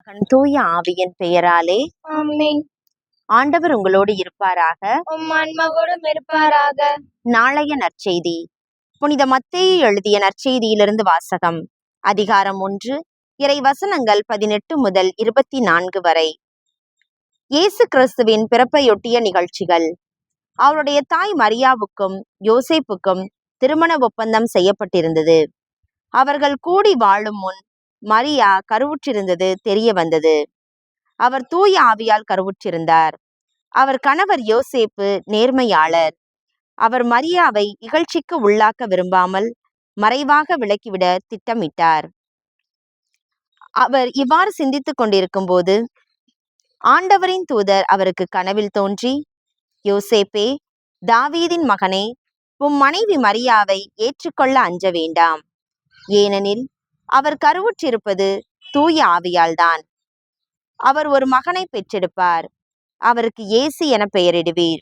மகன் தூய ஆவியின் பெயராலே ஆமென். ஆண்டவர் உங்களோடு இருப்பாராக. உம் ஆன்மாவோடும் இருப்பாராக. நாளைய நற்செய்தி. புனித மத்தேயு எழுதிய நற்செய்தியிலிருந்து வாசகம். அதிகாரம் 1, இறை வசனங்கள் 18 முதல் 24 வரை. இயேசு கிறிஸ்துவின் பிறப்பையொட்டிய நிகழ்ச்சிகள். அவருடைய தாய் மரியாவுக்கும் யோசேப்புக்கும் திருமண ஒப்பந்தம் செய்யப்பட்டிருந்தது. அவர்கள் கூடி வாழும் முன் மரியா கருவுற்றிருந்தது தெரிய வந்தது. அவர் தூய ஆவியால் கருவுற்றிருந்தார். அவர் கணவர் யோசேப்பு நேர்மையாளர். அவர் மரியாவை இகழ்ச்சிக்கு உள்ளாக்க விரும்பாமல் மறைவாக விலக்கிவிட திட்டமிட்டார். அவர் இவ்வாறு சிந்தித்துக் கொண்டிருக்கும் போது ஆண்டவரின் தூதர் அவருக்கு கனவில் தோன்றி, யோசேப்பே, தாவீதின் மகனே, உம் மனைவி மரியாவை ஏற்றுக்கொள்ள அஞ்ச வேண்டாம். ஏனெனில் அவர் கருவுற்றிருப்பது தூய ஆவியால்தான். அவர் ஒரு மகனை பெற்றெடுப்பார். அவருக்கு இயேசு என பெயரிடுவீர்.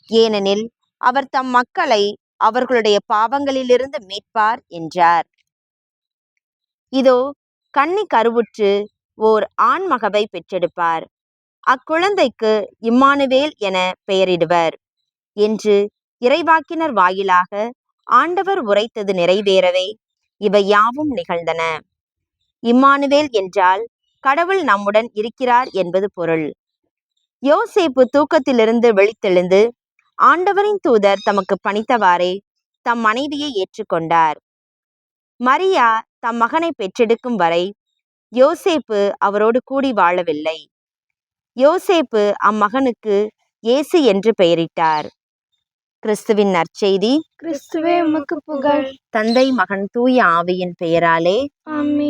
ஏனெனில் அவர் தம் மக்களை அவர்களுடைய பாவங்களிலிருந்து மீட்பார் என்றார். இதோ, கன்னி கருவுற்று ஓர் ஆண்மகவை பெற்றெடுப்பார். அக்குழந்தைக்கு இம்மானுவேல் என பெயரிடுவர் என்று இறைவாக்கினர் வாயிலாக ஆண்டவர் உரைத்தது நிறைவேறவே இவை யாவும் நிகழ்ந்தன. இம்மானுவேல் என்றால் கடவுள் நம்முடன் இருக்கிறார் என்பது பொருள். யோசேப்பு தூக்கத்திலிருந்து விழித்தெழுந்து ஆண்டவரின் தூதர் தமக்கு பணித்தவாறே தம் மனைவியை ஏற்றுக்கொண்டார். மரியா தம் மகனை பெற்றெடுக்கும் வரை யோசேப்பு அவரோடு கூடி வாழவில்லை. யோசேப்பு அம்மகனுக்கு இயேசு என்று பெயரிட்டார். கிறிஸ்துவின் நற்செய்தி. கிறிஸ்துவே உமக்கு புகழ். தந்தை, மகன், தூய ஆவியின் பெயராலே ஆமென்.